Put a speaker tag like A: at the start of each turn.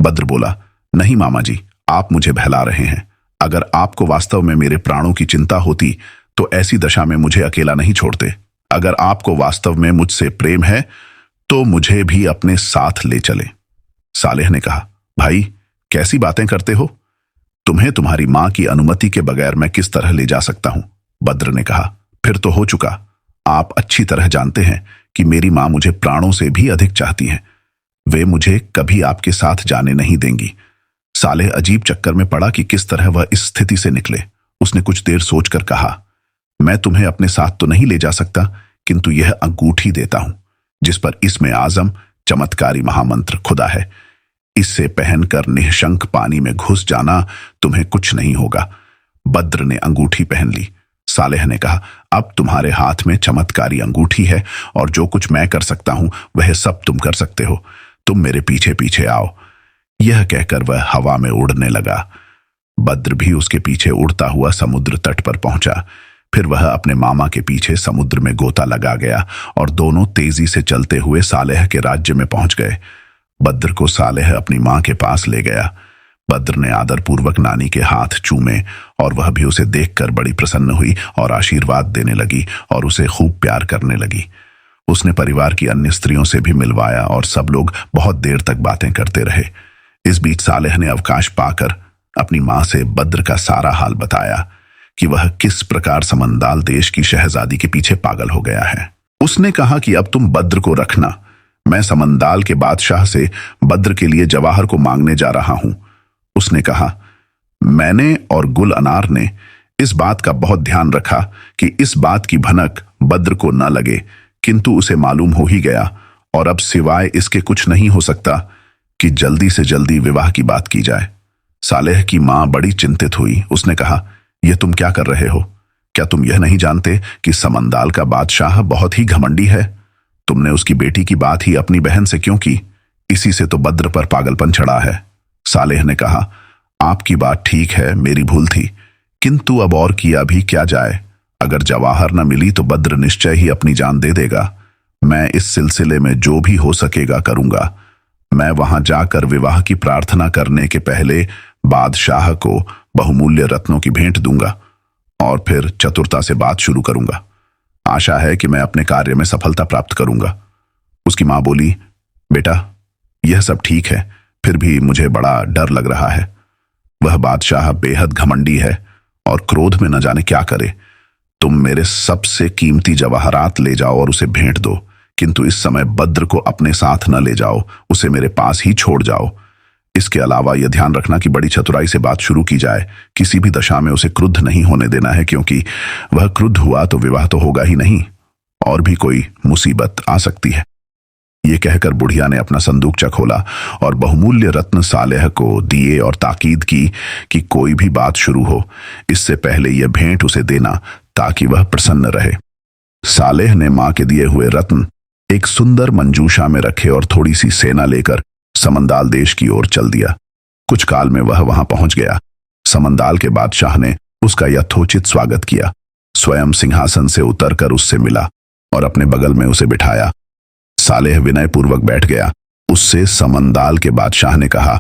A: बद्र बोला, नहीं मामा जी, आप मुझे बहला रहे हैं। अगर आपको वास्तव में मेरे प्राणों की चिंता होती तो ऐसी दशा में मुझे अकेला नहीं छोड़ते। अगर आपको वास्तव में मुझसे प्रेम है तो मुझे भी अपने साथ ले चले। सालेह ने कहा, भाई कैसी बातें करते हो? तुम्हें तुम्हारी मां की अनुमति के बगैर मैं किस तरह ले जा सकता हूं? बद्र ने कहा, फिर तो हो चुका। आप अच्छी तरह जानते हैं कि मेरी मां मुझे प्राणों से भी अधिक चाहती है। वे मुझे कभी आपके साथ जाने नहीं देंगी। सालेह अजीब चक्कर में पड़ा कि किस तरह वह इस स्थिति से निकले। उसने कुछ देर सोचकर कहा, मैं तुम्हें अपने साथ तो नहीं ले जा सकता, किंतु यह अंगूठी देता हूं जिस पर इसमें आजम चमत्कारी महामंत्र खुदा है। इससे पहनकर निःशंक पानी में घुस जाना, तुम्हें कुछ नहीं होगा। बद्र ने अंगूठी पहन ली। सालेह ने कहा, अब तुम्हारे हाथ में चमत्कारी अंगूठी है और जो कुछ मैं कर सकता हूं वह सब तुम कर सकते हो। तुम मेरे पीछे पीछे आओ। यह कहकर वह हवा में उड़ने लगा। बद्र भी उसके पीछे उड़ता हुआ समुद्र तट पर पहुंचा। फिर वह अपने मामा के पीछे समुद्र में गोता लगा गया और दोनों तेजी से चलते हुए सालेह के राज्य में पहुंच गए। बद्र को सालेह अपनी मां के पास ले गया। बद्र ने आदरपूर्वक नानी के हाथ चूमे और वह भी उसे देखकर बड़ी प्रसन्न हुई और आशीर्वाद देने लगी और उसे खूब प्यार करने लगी। उसने परिवार की अन्य स्त्रियों से भी मिलवाया और सब लोग बहुत देर तक बातें करते रहे। इस बीच सालेह ने अवकाश पाकर अपनी मां से बद्र का सारा हाल बताया कि वह किस प्रकार समंदाल देश की शहजादी के पीछे पागल हो गया है। उसने कहा कि अब तुम बद्र को रखना, मैं समंदाल के बादशाह से बद्र के लिए जवाहर को मांगने जा रहा हूं। उसने कहा, मैंने और गुल अनार ने इस बात का बहुत ध्यान रखा कि इस बात की भनक बद्र को न लगे, किंतु उसे मालूम हो ही गया और अब सिवाय इसके कुछ नहीं हो सकता कि जल्दी से जल्दी विवाह की बात की जाए। सालेह की मां बड़ी चिंतित हुई। उसने कहा, यह तुम क्या कर रहे हो? क्या तुम यह नहीं जानते कि समंदाल का बादशाह बहुत ही घमंडी है? तुमने उसकी बेटी की बात ही अपनी बहन से क्यों की? इसी से तो बद्र पर पागलपन चढ़ा है। सालेह ने कहा, आपकी बात ठीक है, मेरी भूल थी, किंतु अब और किया भी क्या जाए। अगर जवाहर न मिली तो बद्र निश्चय ही अपनी जान दे देगा। मैं इस सिलसिले में जो भी हो सकेगा करूंगा। मैं वहां जाकर विवाह की प्रार्थना करने के पहले बादशाह को बहुमूल्य रत्नों की भेंट दूंगा और फिर चतुरता से बात शुरू करूंगा। आशा है कि मैं अपने कार्य में सफलता प्राप्त करूंगा। उसकी मां बोली, बेटा यह सब ठीक है, फिर भी मुझे बड़ा डर लग रहा है। वह बादशाह बेहद घमंडी है और क्रोध में न जाने क्या करे। तुम मेरे सबसे कीमती जवाहरात ले जाओ और उसे भेंट दो, किंतु इस समय बद्र को अपने साथ न ले जाओ, उसे मेरे पास ही छोड़ जाओ। इसके अलावा यह ध्यान रखना कि बड़ी चतुराई से बात शुरू की जाए। किसी भी दशा में उसे क्रुद्ध नहीं होने देना है, क्योंकि वह क्रुद्ध हुआ तो विवाह तो होगा ही नहीं, और भी कोई मुसीबत आ सकती है। ये कहकर बुढ़िया ने अपना संदूकचा खोला और बहुमूल्य रत्न सालेह को दिए और ताकीद की कि कोई भी बात शुरू हो इससे पहले यह भेंट उसे देना, ताकि वह प्रसन्न रहे। सालेह ने मां के दिए हुए रत्न एक सुंदर मंजूषा में रखे और थोड़ी सी सेना लेकर समंदाल देश की ओर चल दिया। कुछ काल में वह वहां पहुंच गया। समंदाल के बादशाह ने उसका यथोचित स्वागत किया, स्वयं सिंहासन से उतरकर उससे मिला और अपने बगल में उसे बिठाया। सालेह विनयपूर्वक बैठ गया। उससे समंदाल के बादशाह ने कहा,